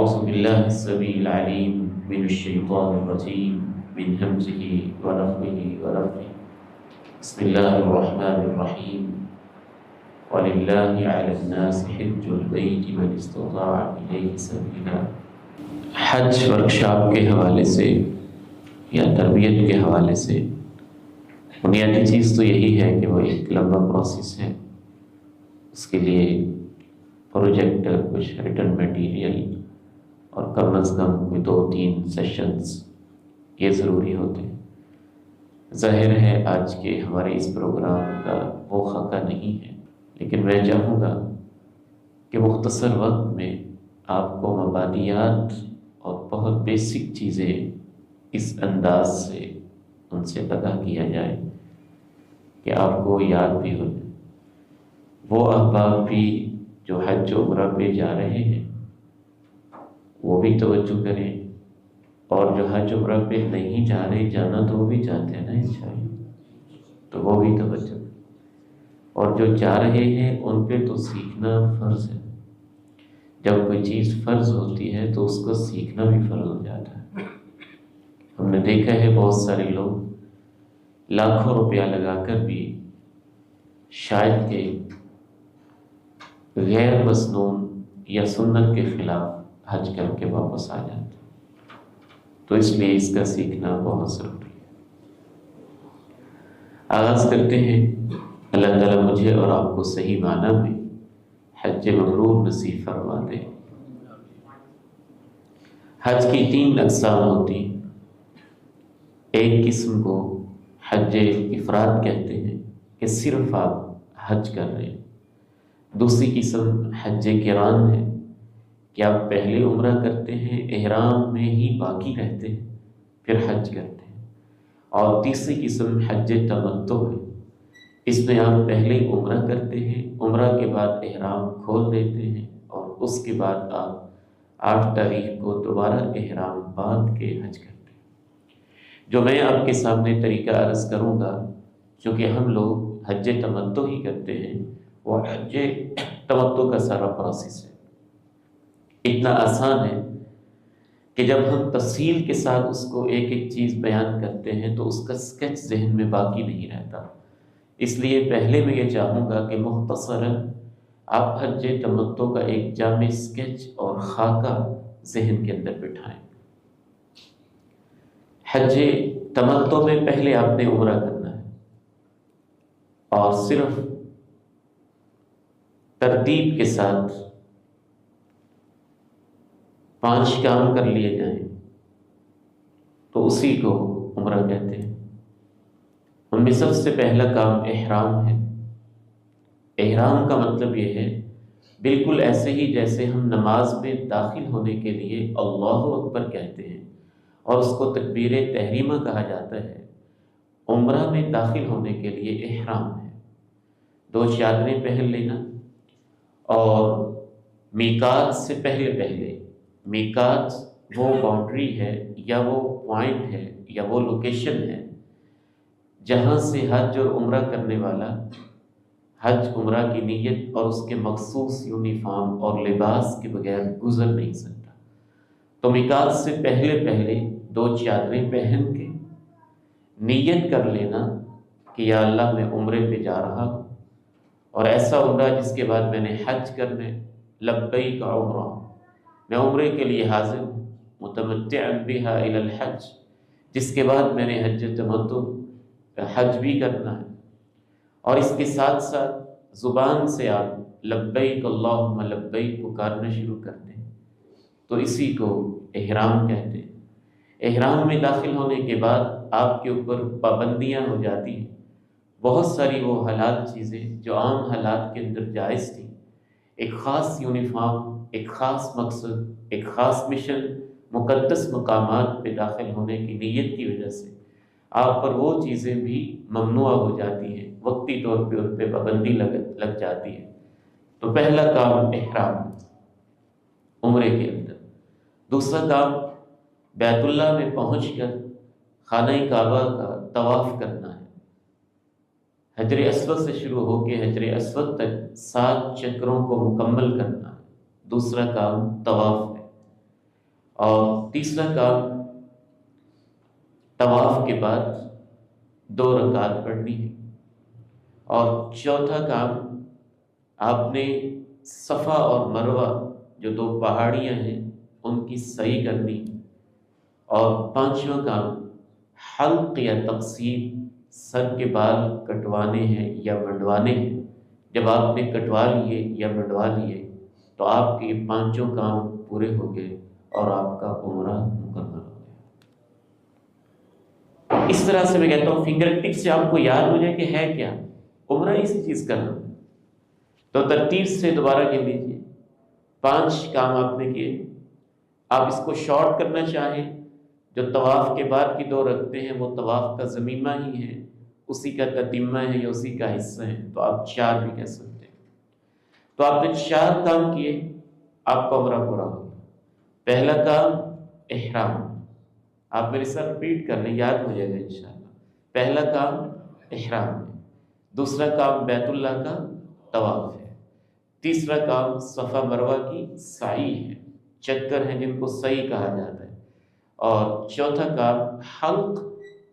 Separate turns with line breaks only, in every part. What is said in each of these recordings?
أعوذ بالله السميع العليم من الشيطان الرجيم من همزه ونفخه ونفثه بسم الله الرحمن الرحيم ولله على الناس حج البيت من استطاع إليه سبيلا۔ حج ورکشاپ کے حوالے سے یا تربیت کے حوالے سے بنیادی چیز تو یہی ہے کہ وہ ایک لمبا پروسیس ہے۔ اس کے لیے پروجیکٹ، کچھ ریٹن میٹیریل اور کم از کم کوئی 2-3 سیشنز یہ ضروری ہوتے ہیں۔ ظاہر ہے آج کے ہمارے اس پروگرام کا وہ خاکہ نہیں ہے، لیکن میں چاہوں گا کہ مختصر وقت میں آپ کو مبادیات اور بہت بیسک چیزیں اس انداز سے ان سے آگاہ کیا جائے کہ آپ کو یاد بھی ہو جائے۔ وہ احباب بھی جو حج و عمرہ پہ جا رہے ہیں وہ بھی توجہ کریں، اور جو حج عمرہ پہ نہیں جا رہے، جانا تو وہ بھی چاہتے ہیں نا انشاءاللہ، تو وہ بھی توجہ کریں۔ اور جو جا رہے ہیں ان پہ تو سیکھنا فرض ہے۔ جب کوئی چیز فرض ہوتی ہے تو اس کو سیکھنا بھی فرض ہو جاتا ہے۔ ہم نے دیکھا ہے بہت سارے لوگ لاکھوں روپیہ لگا کر بھی شاید کہ غیر مسنون یا سنت کے خلاف حج کر کے واپس آ جاتے ہیں، تو اس لیے اس کا سیکھنا بہت ضروری ہے۔ آغاز کرتے ہیں۔ اللہ تعالیٰ مجھے اور آپ کو صحیح معنی میں حج مبرور نصیب فرما دے۔ حج کی 3 اقسام ہوتی ہیں۔ ایک قسم کو حج افراد کہتے ہیں کہ صرف آپ حج کر رہے ہیں۔ دوسری قسم حج قران ہے کہ آپ پہلے عمرہ کرتے ہیں، احرام میں ہی باقی رہتے ہیں، پھر حج کرتے ہیں۔ اور تیسری قسم حج تمتع ہے، اس میں آپ پہلے عمرہ کرتے ہیں، عمرہ کے بعد احرام کھول دیتے ہیں، اور اس کے بعد آپ 8 تاریخ کو دوبارہ احرام باندھ کے حج کرتے ہیں۔ جو میں آپ کے سامنے طریقہ عرض کروں گا، چونکہ ہم لوگ حج تمتع ہی کرتے ہیں، وہ حج تمتع کا سارا پروسیس ہے۔ اتنا آسان ہے کہ جب ہم تفصیل کے ساتھ اس کو ایک ایک چیز بیان کرتے ہیں تو اس کا سکیچ ذہن میں باقی نہیں رہتا۔ اس لیے پہلے میں یہ چاہوں گا کہ مختصراً آپ حج تمتع کا ایک جامع سکیچ اور خاکہ ذہن کے اندر بٹھائیں۔ حج تمتع میں پہلے آپ نے عمرہ کرنا ہے، اور صرف ترتیب کے ساتھ 5 کام کر لیے جائیں تو اسی کو عمرہ کہتے ہیں۔ ان میں سب سے پہلا کام احرام ہے۔ احرام کا مطلب یہ ہے بالکل ایسے ہی جیسے ہم نماز میں داخل ہونے کے لیے اللہ اکبر کہتے ہیں اور اس کو تکبیر تحریمہ کہا جاتا ہے، عمرہ میں داخل ہونے کے لیے احرام ہے۔ 2 چادریں پہن لینا، اور میقات سے پہلے میقات وہ باؤنڈری ہے یا وہ پوائنٹ ہے یا وہ لوکیشن ہے جہاں سے حج اور عمرہ کرنے والا حج عمرہ کی نیت اور اس کے مخصوص یونیفارم اور لباس کے بغیر گزر نہیں سکتا۔ تو میقات سے پہلے 2 چادریں پہن کے نیت کر لینا کہ یا اللہ میں عمرے پہ جا رہا ہوں، اور ایسا عمرہ جس کے بعد میں نے حج کرنے، لبیک عمرہ، میں عمرے کے لیے حاضر ہوں، متمتعا بہا الی الحج، جس کے بعد میں نے حج تمتع حج بھی کرنا ہے۔ اور اس کے ساتھ ساتھ زبان سے آپ لبیک اللہم لبیک پکارنا شروع کر دیں، تو اسی کو احرام کہتے ہیں۔ احرام میں داخل ہونے کے بعد آپ کے اوپر پابندیاں ہو جاتی ہیں، بہت ساری وہ حلال چیزیں جو عام حالات کے اندر جائز تھیں۔ ایک خاص یونیفارم، ایک خاص مقصد، ایک خاص مشن، مقدس مقامات پہ داخل ہونے کی نیت کی وجہ سے آپ پر وہ چیزیں بھی ممنوع ہو جاتی ہیں، وقتی طور پہ ان پہ پابندی لگ جاتی ہے۔ تو پہلا کام احرام عمرے کے اندر۔ دوسرا کام بیت اللہ میں پہنچ کر خانہ کعبہ کا طواف کرنا ہے۔ حجر اسود سے شروع ہو کے حجر اسود تک 7 چکروں کو مکمل کرنا ہے۔ دوسرا کام طواف ہے۔ اور تیسرا کام طواف کے بعد 2 رکعت پڑھنی ہے، اور چوتھا کام آپ نے صفا اور مروہ جو 2 پہاڑیاں ہیں ان کی سعی کرنی، اور پانچواں کام حلق یا تقصیر، سر کے بال کٹوانے ہیں یا منڈوانے ہیں۔ جب آپ نے کٹوا لیے یا منڈوا لیے تو آپ کے یہ پانچوں کام پورے ہو گئے اور آپ کا عمرہ مکمل ہو گیا۔ اس طرح سے میں کہتا ہوں فنگر ٹپ سے آپ کو یاد ہو جائے کہ ہے کیا عمرہ، اسی چیز کا نام ہے۔ تو ترتیب سے دوبارہ کہہ لیجیے، 5 کام آپ نے کیے۔ آپ اس کو شارٹ کرنا چاہیں، جو طواف کے بعد کی 2 رکھتے ہیں وہ طواف کا ضمیمہ ہی ہے، اسی کا تتمہ ہے یا اسی کا حصہ ہے، تو آپ 4 بھی کہہ سکتے ہیں۔ تو آپ نے 4 کام کیے، آپ کا عمرہ پورا ہو گیا۔ پہلا کام احرام، آپ میرے ساتھ ریپیٹ کر لیں، یاد ہو جائے گا انشاءاللہ۔ پہلا کام احرام ہے، دوسرا کام بیت اللہ کا طواف ہے، تیسرا کام صفا مروہ کی سعی ہے، چکر ہیں جن کو سعی کہا جاتا ہے، اور چوتھا کام حلق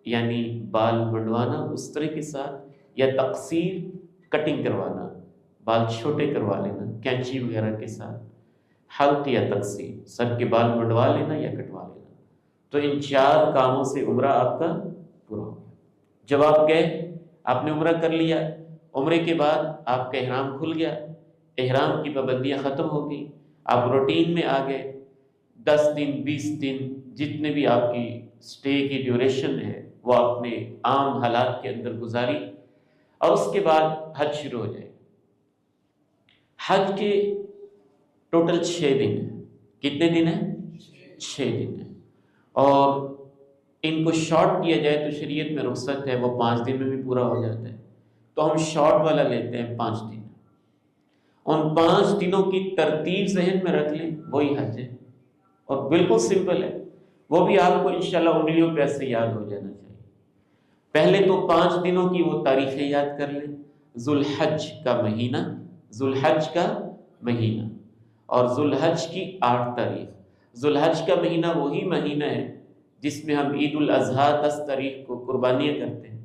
یعنی بال منڈوانا اس طرح کے ساتھ، یا تقصیر کٹنگ کروانا، بال چھوٹے کروا لینا کینچی وغیرہ کے ساتھ، حلق یا تقصیر سر کے بال منڈوا لینا یا کٹوا لینا۔ تو ان 4 کاموں سے عمرہ آپ کا پورا ہو گیا۔ جب آپ گئے، آپ نے عمرہ کر لیا، عمرے کے بعد آپ کا احرام کھل گیا، احرام کی پابندیاں ختم ہو گئی، آپ روٹین میں آ گئے، 10 دن 20 دن جتنے بھی آپ کی سٹے کی ڈیوریشن ہے وہ آپ نے عام حالات کے اندر گزاری، اور اس کے بعد حج شروع ہو جائے۔ حج کے ٹوٹل 6 دن ہیں۔ کتنے دن ہیں؟ 6 دن ہیں، اور ان کو شارٹ کیا جائے تو شریعت میں رخصت ہے، وہ 5 دن میں بھی پورا ہو جاتا ہے، تو ہم شارٹ والا لیتے ہیں 5 دن۔ ان 5 دنوں کی ترتیب ذہن میں رکھ لیں، وہی حج ہے، اور بالکل سمپل ہے، وہ بھی آپ کو انشاءاللہ انگلیوں پہ ایسے یاد ہو جانا چاہیے۔ پہلے تو 5 دنوں کی وہ تاریخیں یاد کر لیں، ذوالحج کا مہینہ، ذوالحج کا مہینہ، اور ذوالحج کی 8 تاریخ۔ ذوالحج کا مہینہ وہی مہینہ ہے جس میں ہم عید الاضحیٰ 10 تاریخ کو قربانیاں کرتے ہیں،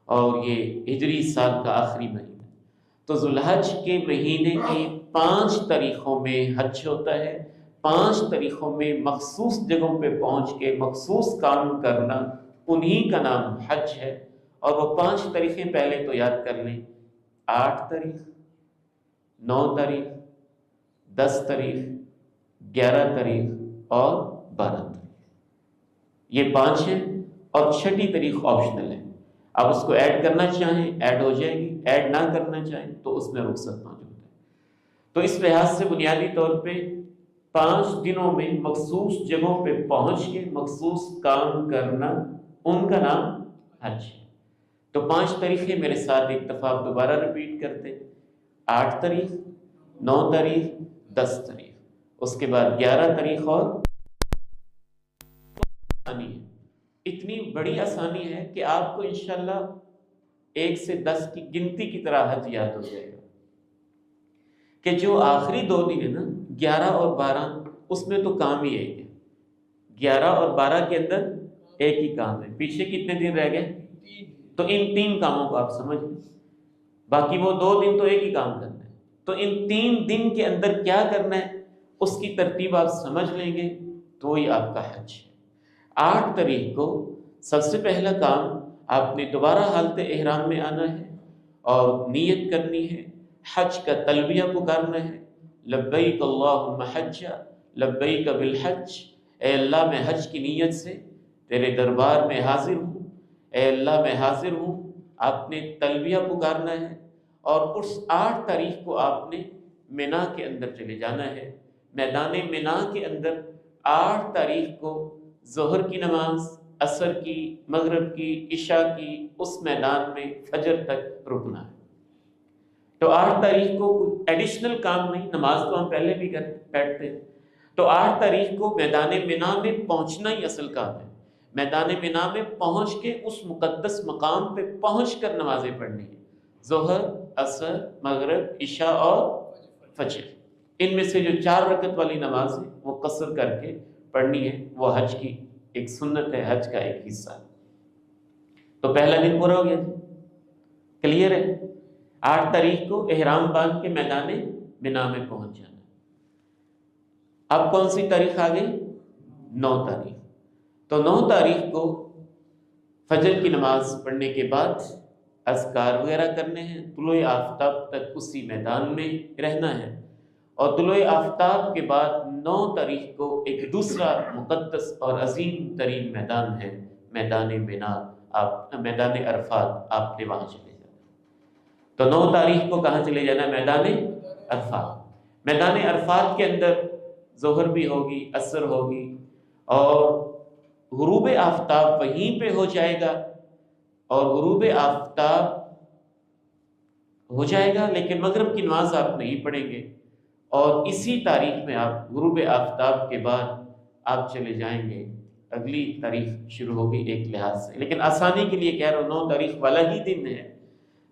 اور یہ ہجری سال کا آخری مہینہ۔ تو ذوالحج کے مہینے کی 5 تاریخوں میں حج ہوتا ہے، 5 تاریخوں میں مخصوص جگہوں پہ پہنچ کے مخصوص کام کرنا، انہی کا نام حج ہے۔ اور وہ 5 تاریخیں پہلے تو یاد کر لیں، 8 تاریخ، 9 تاریخ، 10 تاریخ، 11 تاریخ اور 12 تاریخ، یہ 5 ہیں، اور 6ٹھی تاریخ آپشنل ہے، آپ اس کو ایڈ کرنا چاہیں ایڈ ہو جائے گی، ایڈ نہ کرنا چاہیں تو اس میں رخصت موجود ہے۔ تو اس لحاظ سے بنیادی طور پہ 5 دنوں میں مخصوص جگہوں پہ پہنچ کے مخصوص کام کرنا، ان کا نام حج ہے۔ تو 5 تاریخیں میرے ساتھ ایک دفعہ آپ دوبارہ ریپیٹ کرتے، 8 تاریخ، 9 تاریخ، 10 تاریخ، اس کے بعد 11 تاریخ، اور آسانی ہے، اتنی بڑی آسانی ہے کہ آپ کو انشاءاللہ 1 سے 10 کی گنتی کی طرح حج یاد ہو جائے گا، کہ جو آخری 2 دن ہے نا 11 اور 12، اس میں تو کام ہی ایک ہے، 11 اور 12 کے اندر ایک ہی کام ہے، پیچھے کتنے دن رہ گئے؟ تو ان 3 کاموں کو آپ سمجھ لیں، باقی وہ 2 دن تو ایک ہی کام کرنا ہے، تو ان 3 دن کے اندر کیا کرنا ہے اس کی ترتیب آپ سمجھ لیں گے تو ہی آپ کا حج ہے۔ 8 تاریخ کو سب سے پہلا کام آپ نے دوبارہ حالت احرام میں آنا ہے اور نیت کرنی ہے، حج کا تلبیہ پکارنا ہے، لبیک اللہم حجا لبیک بالحج، اے اللہ میں حج کی نیت سے تیرے دربار میں حاضر ہوں، اے اللہ میں حاضر ہوں، آپ نے تلبیہ پکارنا ہے، اور اس 8 تاریخ کو آپ نے مینا کے اندر چلے جانا ہے، میدان مینا کے اندر 8 تاریخ کو ظہر کی نماز، عصر کی، مغرب کی، عشاء کی اس میدان میں فجر تک رکنا ہے۔ تو 8 تاریخ کو کوئی ایڈیشنل کام نہیں، نماز تو ہم پہلے بھی بیٹھتے ہیں، تو 8 تاریخ کو میدان مینا میں پہنچنا ہی اصل کام ہے، میدان مینا میں پہنچ کے اس مقدس مقام پہ پہنچ کر نمازیں پڑھنی ہیں، ظہر، عصر، مغرب، عشاء اور فجر، ان میں سے جو 4 رکعت والی نماز ہے وہ قصر کر کے پڑھنی ہے، وہ حج کی ایک سنت ہے، حج کا ایک حصہ۔ تو پہلا دن پورا ہو گیا، کلیئر ہے؟ 8 تاریخ کو احرام باندھ کے میدان بنا میں پہنچ جانا۔ اب کون سی تاریخ آ گئی؟ 9 تاریخ۔ تو 9 تاریخ کو فجر کی نماز پڑھنے کے بعد اذکار وغیرہ کرنے ہیں، طلوع آفتاب تک اسی میدان میں رہنا ہے، اور طلوع آفتاب کے بعد 9 تاریخ کو ایک دوسرا مقدس اور عظیم ترین میدان ہے، میدان بنا، میدان عرفات، آپ نے وہاں چلے جانا۔ تو 9 تاریخ کو کہاں چلے جانا؟ میدان عرفات۔ میدان عرفات کے اندر ظہر بھی ہوگی، عصر ہوگی، اور غروب آفتاب وہیں پہ ہو جائے گا، اور غروب آفتاب ہو جائے گا لیکن مغرب کی نماز آپ نہیں پڑھیں گے، اور اسی تاریخ میں آپ غروب آفتاب کے بعد آپ چلے جائیں گے، اگلی تاریخ شروع ہوگی ایک لحاظ سے، لیکن آسانی کے لیے کہہ رہا ہوں 9 تاریخ والا ہی دن ہے،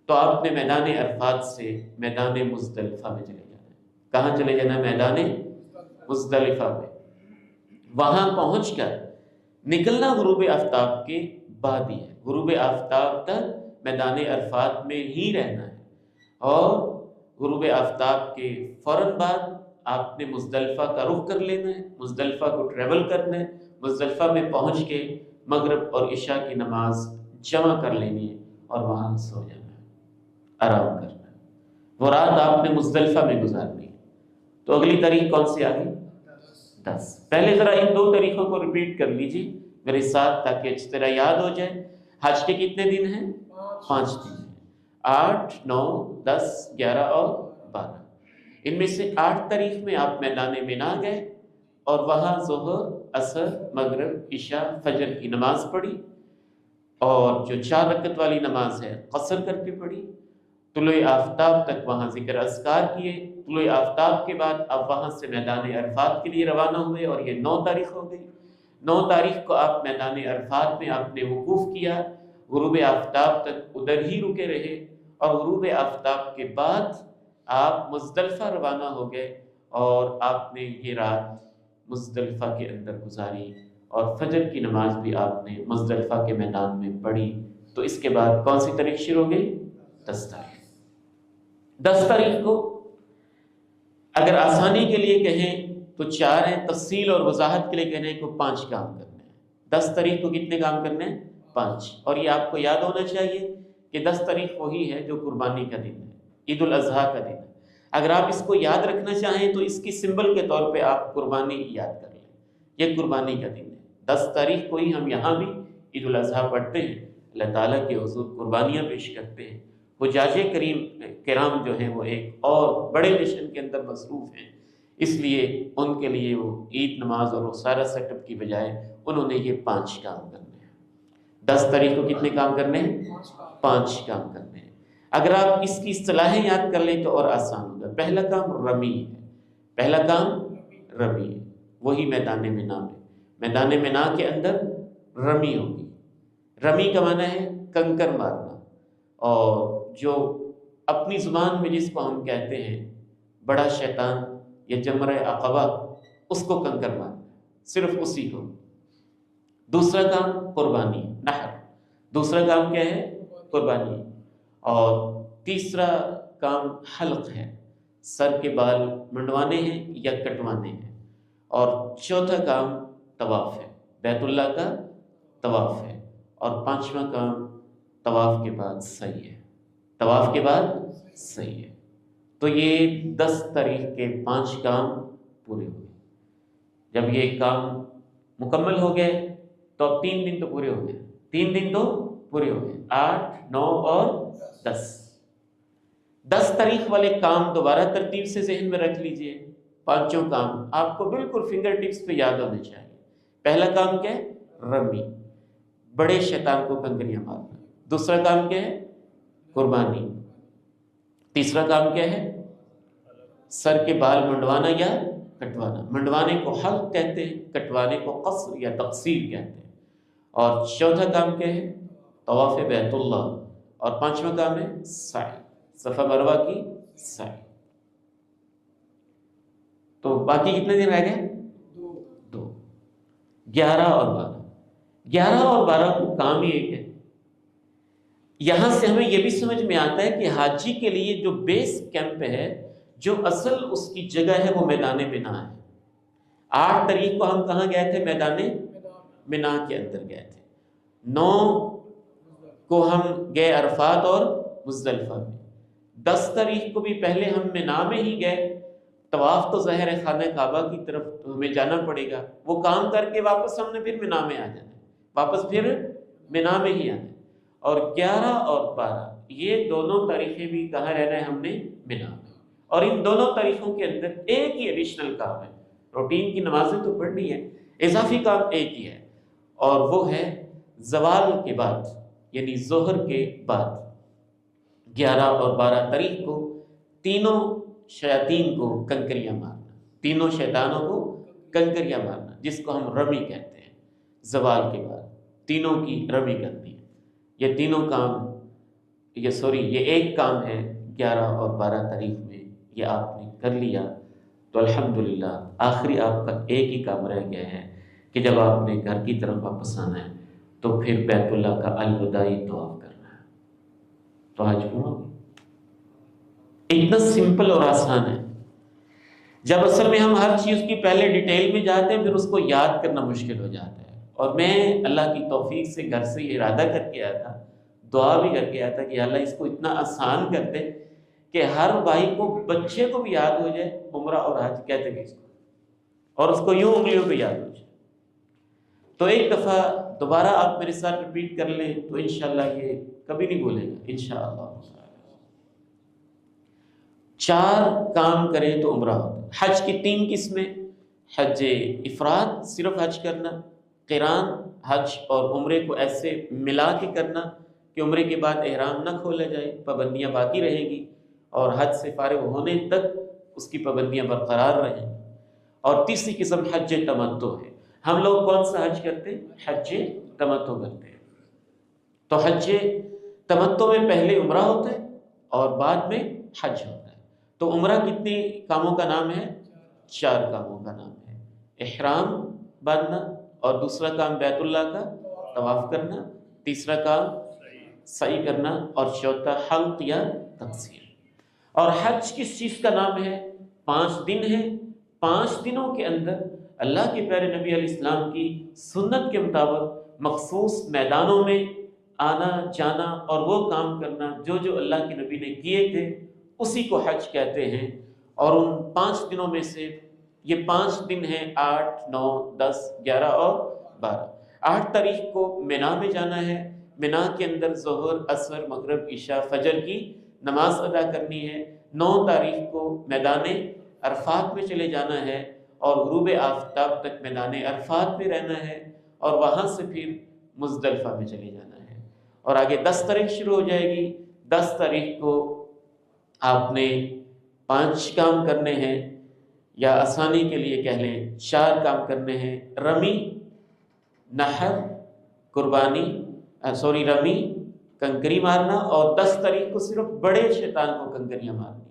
تو آپ نے میدان عرفات سے میدان مزدلفہ میں چلے جانا ہے۔ کہاں چلے جانا ہے؟ میدان مزدلفہ میں۔ وہاں پہنچ کر نکلنا غروب آفتاب کے بعد ہی ہے، غروب آفتاب تک میدان عرفات میں ہی رہنا ہے، اور غروب آفتاب کے فوراً بعد آپ نے مزدلفہ کا رخ کر لینا ہے، مزدلفہ کو ٹریول کرنا ہے، مزدلفہ میں پہنچ کے مغرب اور عشاء کی نماز جمع کر لینی ہے، اور وہاں سو جانا ہے، آرام کرنا ہے۔ وہ رات آپ نے مزدلفہ میں گزارنی ہے۔ تو اگلی تاریخ کون سی آ گئی؟ 10۔ پہلے ذرا ان 2 تاریخوں کو ریپیٹ کر لیجیے میرے ساتھ تاکہ اچھی طرح یاد ہو جائے۔ حج کے کتنے دن ہیں؟ 5 دن ہیں، 8، 9، 10، 11 اور 12۔ ان میں سے 8 تاریخ میں آپ میدان بنا گئے، اور وہاں ظہر، عصر، مغرب، عشاء، فجر کی نماز پڑھی، اور جو 4 رکعت والی نماز ہے قصر کر کے پڑھی، طلوع آفتاب تک وہاں ذکر اذکار کیے، طلوع آفتاب کے بعد اب وہاں سے میدان عرفات کے لیے روانہ ہوئے، اور یہ 9 تاریخ ہو گئی۔ 9 تاریخ کو آپ میدان عرفات میں آپ نے وقوف کیا، غروب آفتاب تک ادھر ہی رکے رہے، اور غروب آفتاب کے بعد آپ مزدلفہ روانہ ہو گئے، اور آپ نے یہ رات مزدلفہ کے اندر گزاری، اور فجر کی نماز بھی آپ نے مزدلفہ کے میدان میں پڑھی۔ تو اس کے بعد کون سی تاریخ شروع ہو گئی؟ 10 تاریخ۔ 10 تاریخ کو اگر آسانی کے لیے کہیں تو 4 ہیں، تفصیل اور وضاحت کے لیے کہنے کو 5 کام کرنے ہیں۔ 10 تاریخ کو کتنے کام کرنے ہیں؟ 5۔ اور یہ آپ کو یاد ہونا چاہیے کہ 10 تاریخ وہی ہے جو قربانی کا دن ہے، عید الاضحیٰ کا دن ہے۔ اگر آپ اس کو یاد رکھنا چاہیں تو اس کی سمبل کے طور پہ آپ قربانی یاد کر لیں، یہ قربانی کا دن ہے۔ 10 تاریخ کو ہی ہم یہاں بھی عید الاضحیٰ پڑھتے ہیں، اللہ تعالیٰ کے حضور قربانیاں پیش کرتے ہیں۔ حجاج کرام جو ہیں وہ ایک اور بڑے مشن کے اندر مصروف ہیں، اس لیے ان کے لیے وہ عید نماز اور وہ سارا سیٹ اپ کی بجائے انہوں نے یہ 5 کام کرنے ہیں۔ 10 تاریخ کو کتنے کام کرنے ہیں؟ 5 کام کرنے ہیں۔ اگر آپ اس کی اصطلاحیں یاد کر لیں تو اور آسان ہوگا۔ پہلا کام رمی ہے، پہلا کام رمی ہے، وہی میدان منا میں، میدان منا کے اندر رمی ہوگی۔ رمی کا معنی ہے کنکر مارنا، اور جو اپنی زبان میں جس کو ہم کہتے ہیں بڑا شیطان یا جمرہ عقبہ، اس کو کنکر مارنا، صرف اسی کو۔ دوسرا کام قربانی، نحر، دوسرا کام کیا ہے؟ قربانی۔ اور تیسرا کام حلق ہے، سر کے بال منڈوانے ہیں یا کٹوانے ہیں۔ اور چوتھا کام طواف ہے، بیت اللہ کا طواف ہے۔ اور 5واں کام طواف کے بعد سعی ہے، طواف کے بعد سعی ہے۔ تو یہ 10 تاریخ کے 5 کام پورے ہوئے۔ جب یہ کام مکمل ہو گئے تو اب 3 دن تو پورے ہو گئے، 3 دن تو پورے ہو گئے، 8، 9 اور 10۔ 10 تاریخ والے کام دوبارہ ترتیب سے ذہن میں رکھ لیجئے۔ 5 کام آپ کو بالکل فنگر ٹپس پہ یاد ہونے چاہیے۔ پہلا کام کیا ہے؟ رمی، بڑے شیطان کو کنکریاں مارنا۔ دوسرا کام کیا ہے؟ قربانی۔ تیسرا کام کیا ہے؟ سر کے بال منڈوانا یا کٹوانا۔ منڈوانے کو حلق کہتے ہیں، کٹوانے کو قصر یا تقصیر کہتے ہیں۔ اور چوتھا کام کیا ہے؟ طواف بیت اللہ۔ اور 5واں کام ہے سعی، صفا مروہ کی سعی۔ تو باقی کتنے دن رہ گئے؟ 2۔ 11 اور 12 کو کام ہی ایک ہے۔ یہاں سے ہمیں یہ بھی سمجھ میں آتا ہے کہ حاجی کے لیے جو بیس کیمپ ہے، جو اصل اس کی جگہ ہے، وہ میدان منا ہے۔ 8 تاریخ کو ہم کہاں گئے تھے؟ میدان منا کے اندر گئے تھے۔ 9 کو ہم گئے عرفات اور مزدلفہ میں۔ 10 تاریخ کو بھی پہلے ہم منا میں ہی گئے۔ طواف تو ظاہر ہے خانہ کعبہ کی طرف ہمیں جانا پڑے گا، وہ کام کر کے واپس ہم نے پھر منا میں آ جانا ہے، واپس پھر منا میں ہی آنا ہے۔ اور 11 اور 12 یہ دونوں تاریخیں بھی کہاں رہنا ہے ہم نے؟ منا میں۔ اور ان دونوں تاریخوں کے اندر ایک ہی ایڈیشنل کام ہے، روٹین کی نمازیں تو پڑھنی ہے، اضافی کام ایک ہی ہے، اور وہ ہے زوال کے بعد، یعنی ظہر کے بعد 11 اور 12 تاریخ کو تینوں شیاطین کو کنکریاں مارنا، تینوں شیطانوں کو کنکریاں مارنا، جس کو ہم رمی کہتے ہیں۔ زوال کے بعد تینوں کی رمی کرنی ہے۔ یہ تینوں کام یہ ایک کام ہے 11 اور 12 تاریخ میں، یہ آپ نے کر لیا تو الحمدللہ آخری آپ کا ایک ہی کام رہ گیا ہے کہ جب آپ نے گھر کی طرف واپس آنا ہے تو پھر بیت اللہ کا الوداعی طواف کرنا ہے۔ تو آج پورا اتنا سمپل اور آسان ہے، جب اصل میں ہم ہر چیز کی پہلے ڈیٹیل میں جاتے ہیں پھر اس کو یاد کرنا مشکل ہو جاتا ہے۔ اور میں اللہ کی توفیق سے گھر سے یہ ارادہ کر کے آیا تھا، دعا بھی کر کے آیا تھا کہ اللہ اس کو اتنا آسان کر دے کہ ہر بھائی کو، بچے کو بھی یاد ہو جائے عمرہ اور حج کہتے ہیں اس کو، اور اس کو یوں انگلیوں پہ یاد ہو جائے۔ تو ایک دفعہ دوبارہ آپ میرے ساتھ ریپیٹ کر لیں تو انشاءاللہ یہ کبھی نہیں بھولے گا انشاءاللہ۔ 4 کام کریں تو عمرہ ہوتا ہے۔ حج کی 3 قسمیں، حج افراد صرف حج کرنا، قران حج اور عمرے کو ایسے ملا کے کرنا کہ عمرے کے بعد احرام نہ کھولا جائے، پابندیاں باقی رہیں گی، اور حج سے فارغ ہونے تک اس کی پابندیاں برقرار رہیں۔ اور تیسری قسم حج تمتع ہے۔ ہم لوگ کون سا حج کرتے ہیں؟ حج تمتع کرتے ہیں۔ تو حج تمتع میں پہلے عمرہ ہوتا ہے اور بعد میں حج ہوتا ہے۔ تو عمرہ کتنے کاموں کا نام ہے؟ 4 کاموں کا نام ہے۔ احرام باندھنا، اور دوسرا کام بیت اللہ کا طواف کرنا، تیسرا کام سعی کرنا، اور چوتھا حلق یا تقصیر۔ اور حج کس چیز کا نام ہے؟ 5 دن ہے۔ 5 دنوں کے اندر اللہ کے پیارے نبی علیہ السلام کی سنت کے مطابق مخصوص میدانوں میں آنا جانا اور وہ کام کرنا جو جو اللہ کے نبی نے کیے تھے، اسی کو حج کہتے ہیں۔ اور ان 5 دنوں میں سے یہ 5 دن ہیں 8، 9، 10، 11 اور 12۔ 8 تاریخ کو منا میں جانا ہے، منا کے اندر ظہر، عصر، مغرب، عشاء، فجر کی نماز ادا کرنی ہے۔ 9 تاریخ کو میدان عرفات میں چلے جانا ہے اور غروب آفتاب تک میدان عرفات میں رہنا ہے، اور وہاں سے پھر مزدلفہ میں چلے جانا ہے۔ اور آگے 10 تاریخ شروع ہو جائے گی۔ 10 تاریخ کو آپ نے 5 کام کرنے ہیں، یا آسانی کے لیے کہہ لیں 4 کام کرنے ہیں: رمی، نحر، قربانی، رمی، کنکری مارنا، اور 10 تاریخ کو صرف بڑے شیطان کو کنکریاں مارنی،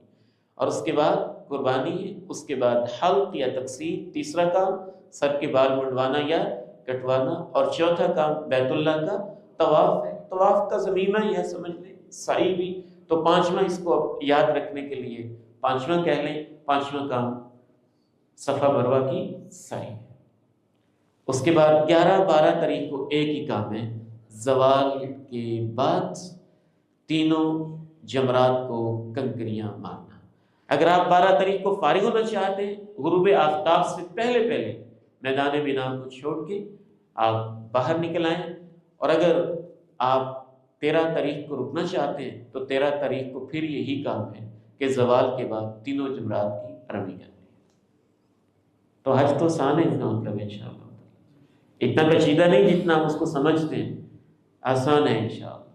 اور اس کے بعد قربانی ہے، اس کے بعد حلق یا تقصیر، تیسرا کام سر کے بال منڈوانا یا کٹوانا، اور چوتھا کام بیت اللہ کا طواف ہے۔ طواف کا ضمیمہ ہی ہے، سمجھ لیں، سعی بھی۔ تو 5واں اس کو یاد رکھنے کے لیے 5واں کہہ لیں، 5واں کام صفا مروہ کی سعی ہے۔ اس کے بعد 11 12 تاریخ کو ایک ہی کام ہے، زوال کے بعد تینوں جمرات کو کنکریاں مارنا۔ اگر آپ 12 تاریخ کو فارغ ہونا چاہتے ہیں، غروب آفتاب سے پہلے میدان بنا کو چھوڑ کے آپ باہر نکل آئیں، اور اگر آپ 13 تاریخ کو رکنا چاہتے ہیں تو 13 تاریخ کو پھر یہی کام ہے کہ زوال کے بعد تینوں جمرات کی رمی کرنی ہے۔ تو حج تو آسان ہے، اس کا مطلب انشاءاللہ اتنا پیچیدہ نہیں جتنا ہم اس کو سمجھتے ہیں، آسان ہے انشاءاللہ۔